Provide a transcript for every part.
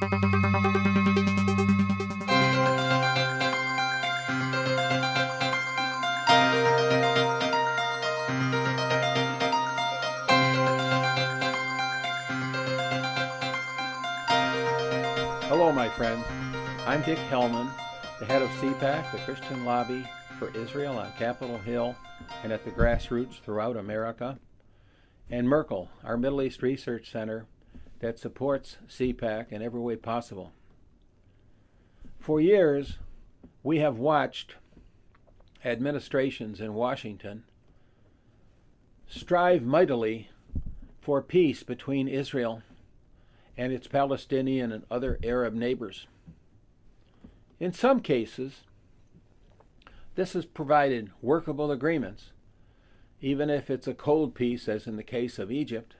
Hello, my friends. I'm Dick Hellman, the head of CPAC, the Christian Lobby for Israel on Capitol Hill and at the grassroots throughout America, and Merkel, our Middle East Research Center that supports CPAC in every way possible. For years, we have watched administrations in Washington strive mightily for peace between Israel and its Palestinian and other Arab neighbors. In some cases, this has provided workable agreements. Even if it's a cold peace, as in the case of Egypt,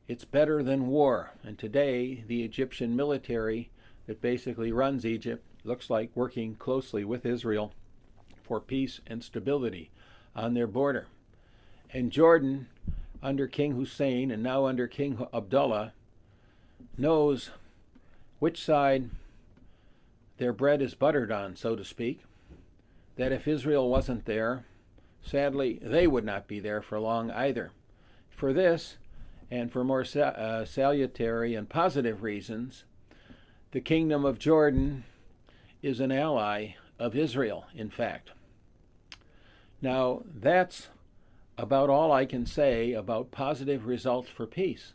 it's better than war. And today, the Egyptian military that basically runs Egypt looks like working closely with Israel for peace and stability on their border. And Jordan, under King Hussein and now under King Abdullah, knows which side their bread is buttered on, so to speak, that if Israel wasn't there, sadly, they would not be there for long either. For this, and for more salutary and positive reasons, the Kingdom of Jordan is an ally of Israel, in fact. Now, that's about all I can say about positive results for peace.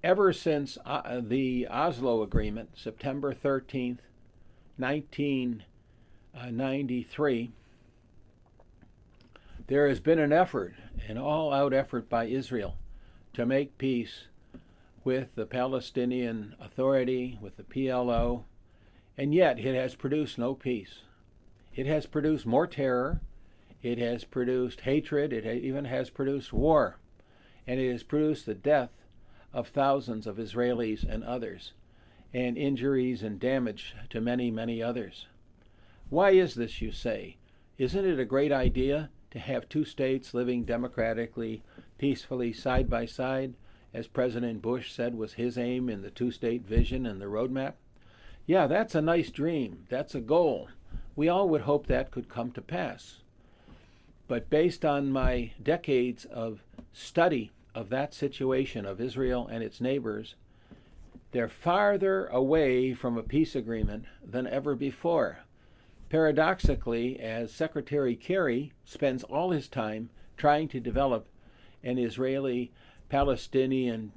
Ever since the Oslo Agreement, September 13th, 1993, there has been an effort, an all-out effort by Israel to make peace with the Palestinian Authority, with the PLO, and yet it has produced no peace. It has produced more terror, it has produced hatred, it even has produced war, and it has produced the death of thousands of Israelis and others, and injuries and damage to many, many others. Why is this, you say? Isn't it a great idea to have two states living democratically, peacefully, side by side, as President Bush said was his aim in the two-state vision and the roadmap? Yeah, that's a nice dream. That's a goal. We all would hope that could come to pass. But based on my decades of study of that situation of Israel and its neighbors, they're farther away from a peace agreement than ever before. Paradoxically, as Secretary Kerry spends all his time trying to develop an Israeli-Palestinian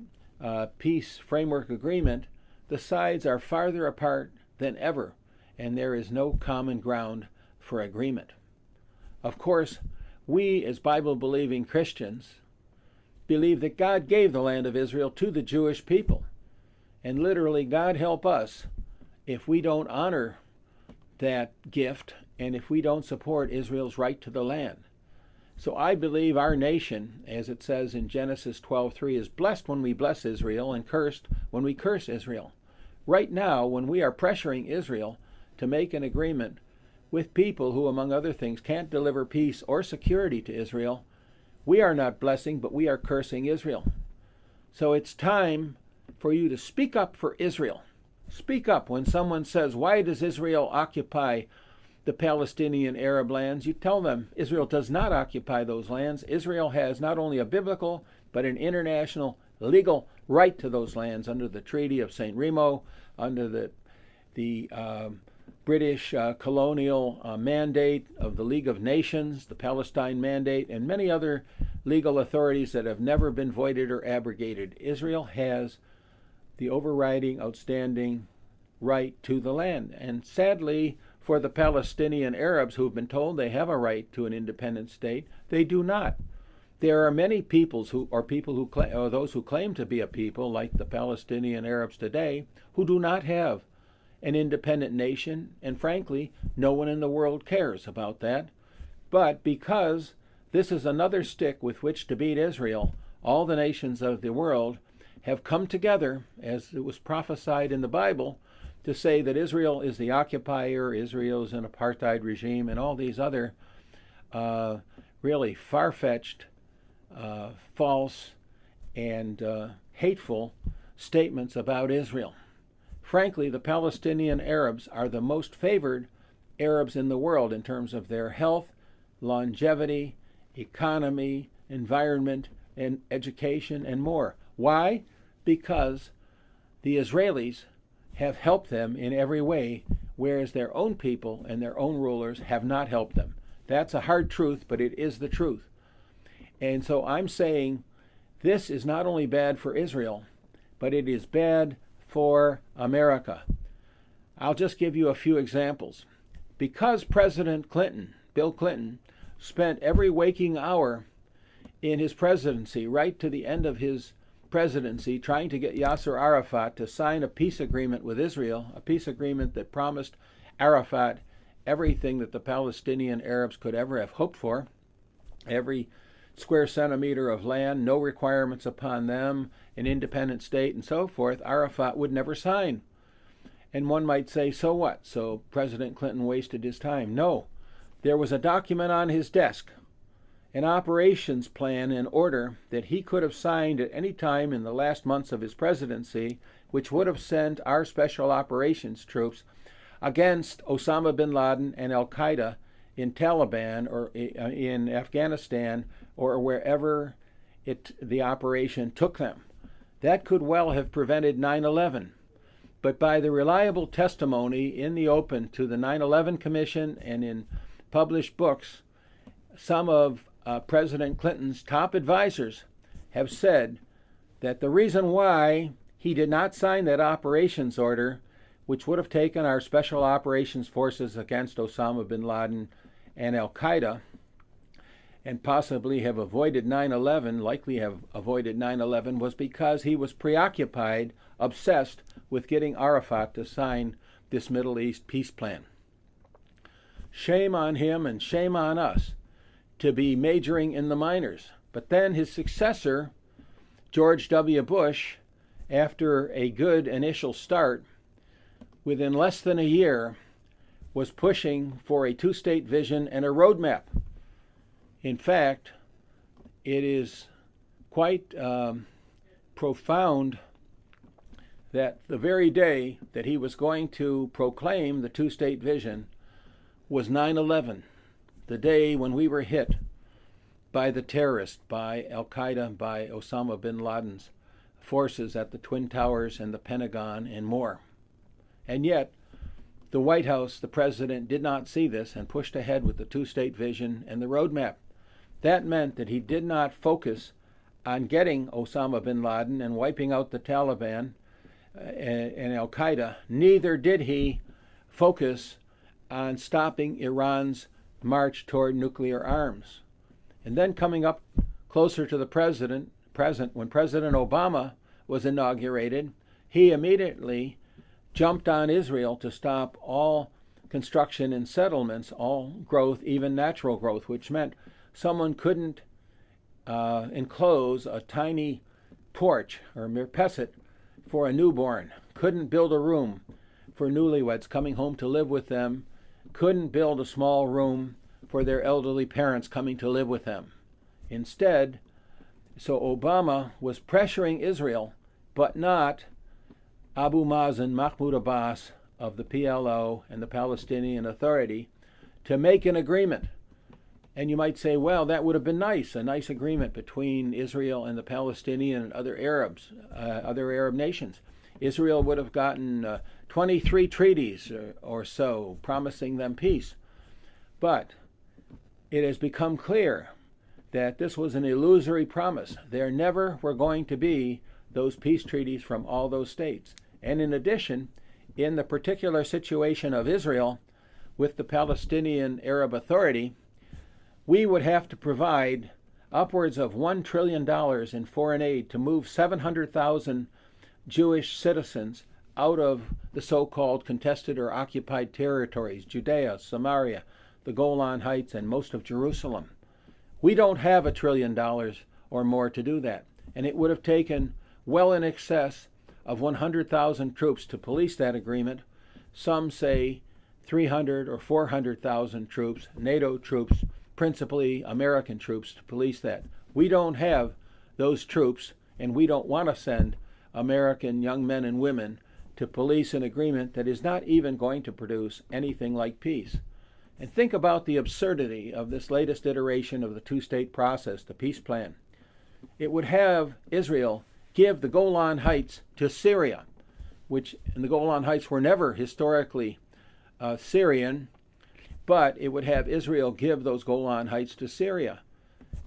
peace framework agreement, the sides are farther apart than ever, and there is no common ground for agreement. Of course, we as Bible-believing Christians believe that God gave the land of Israel to the Jewish people. And literally, God help us if we don't honor that gift and if we don't support Israel's right to the land. So I believe our nation, as it says in Genesis 12:3, is blessed when we bless Israel and cursed when we curse Israel. Right now, when we are pressuring Israel to make an agreement with people who, among other things, can't deliver peace or security to Israel, we are not blessing, but we are cursing Israel. So it's time for you to speak up for Israel. Speak up when someone says, why does Israel occupy the Palestinian Arab lands? You tell them Israel does not occupy those lands. Israel has not only a biblical, but an international legal right to those lands under the Treaty of St. Remo, under the British colonial mandate of the League of Nations, the Palestine Mandate, and many other legal authorities that have never been voided or abrogated. Israel has the overriding, outstanding right to the land. And sadly, for the Palestinian Arabs who have been told they have a right to an independent state, they do not. There are many peoples who, or those who claim to be a people, like the Palestinian Arabs today, who do not have an independent nation, and frankly, no one in the world cares about that. But because this is another stick with which to beat Israel, all the nations of the world have come together, as it was prophesied in the Bible, to say that Israel is the occupier, Israel is an apartheid regime, and all these other really far-fetched, false, and hateful statements about Israel. Frankly, the Palestinian Arabs are the most favored Arabs in the world in terms of their health, longevity, economy, environment, and education, and more. Why? Because the Israelis have helped them in every way, whereas their own people and their own rulers have not helped them. That's a hard truth, but it is the truth. And so I'm saying this is not only bad for Israel, but it is bad for America. I'll just give you a few examples. Because President Clinton, Bill Clinton, spent every waking hour in his presidency, right to the end of his presidency, trying to get Yasser Arafat to sign a peace agreement with Israel, a peace agreement that promised Arafat everything that the Palestinian Arabs could ever have hoped for, every square centimeter of land, no requirements upon them, an independent state, and so forth, Arafat would never sign. And one might say, so what? So President Clinton wasted his time. No. There was a document on his desk, an operations plan in order that he could have signed at any time in the last months of his presidency, which would have sent our special operations troops against Osama bin Laden and Al-Qaeda in Taliban or in Afghanistan or wherever the operation took them. That could well have prevented 9/11. But by the reliable testimony in the open to the 9/11 Commission and in published books, some of President Clinton's top advisors have said that the reason why he did not sign that operations order, which would have taken our special operations forces against Osama bin Laden and Al-Qaeda, and possibly have avoided 9/11, likely have avoided 9/11, was because he was preoccupied, obsessed with getting Arafat to sign this Middle East peace plan. Shame on him and shame on us to be majoring in the minors. But then his successor, George W. Bush, after a good initial start, within less than a year, was pushing for a two-state vision and a roadmap. In fact, it is quite profound that the very day that he was going to proclaim the two-state vision was 9/11, the day when we were hit by the terrorists, by Al-Qaeda, by Osama bin Laden's forces at the Twin Towers and the Pentagon and more. And yet, the White House, the president, did not see this and pushed ahead with the two-state vision and the roadmap. That meant that he did not focus on getting Osama bin Laden and wiping out the Taliban and Al-Qaeda. Neither did he focus on stopping Iran's march toward nuclear arms. And then coming up closer to the present, when President Obama was inaugurated, he immediately jumped on Israel to stop all construction and settlements, all growth, even natural growth, which meant someone couldn't enclose a tiny porch or mirpeset for a newborn, couldn't build a room for newlyweds coming home to live with them, couldn't build a small room for their elderly parents coming to live with them. Instead, so Obama was pressuring Israel, but not Abu Mazen, Mahmoud Abbas of the PLO and the Palestinian Authority, to make an agreement. And you might say, well, that would have been nice, a nice agreement between Israel and the Palestinian and other Arabs, other Arab nations. Israel would have gotten 23 treaties or so, promising them peace. But it has become clear that this was an illusory promise. There never were going to be those peace treaties from all those states. And in addition, in the particular situation of Israel with the Palestinian Arab Authority, we would have to provide upwards of $1 trillion in foreign aid to move 700,000 Jewish citizens out of the so-called contested or occupied territories, Judea, Samaria, the Golan Heights, and most of Jerusalem. We don't have $1 trillion or more to do that. And it would have taken well in excess of 100,000 troops to police that agreement. Some say 300 or 400,000 troops, NATO troops, principally American troops, to police that. We don't have those troops, and we don't want to send American young men and women to police an agreement that is not even going to produce anything like peace. And think about the absurdity of this latest iteration of the two-state process, the peace plan. It would have Israel give the Golan Heights to Syria, and the Golan Heights were never historically Syrian, but it would have Israel give those Golan Heights to Syria.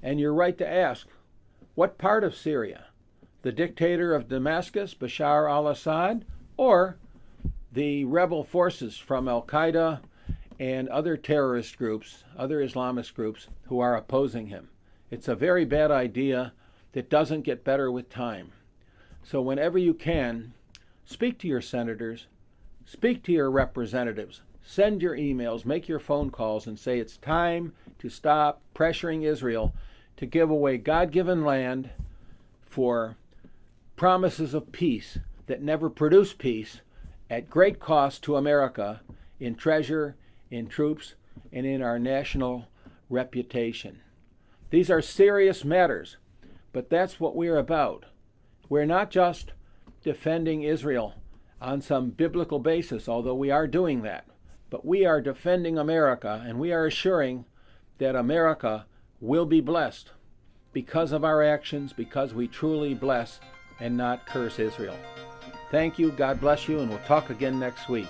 And you're right to ask, what part of Syria? The dictator of Damascus, Bashar al-Assad, or the rebel forces from Al-Qaeda and other terrorist groups, other Islamist groups who are opposing him? It's a very bad idea that doesn't get better with time. So whenever you can, speak to your senators, speak to your representatives, send your emails, make your phone calls, and say it's time to stop pressuring Israel to give away God-given land for promises of peace that never produce peace at great cost to America in treasure, in troops, and in our national reputation. These are serious matters, but that's what we're about. We're not just defending Israel on some biblical basis, although we are doing that, but we are defending America, and we are assuring that America will be blessed because of our actions, because we truly bless and not curse Israel. Thank you, God bless you, and we'll talk again next week.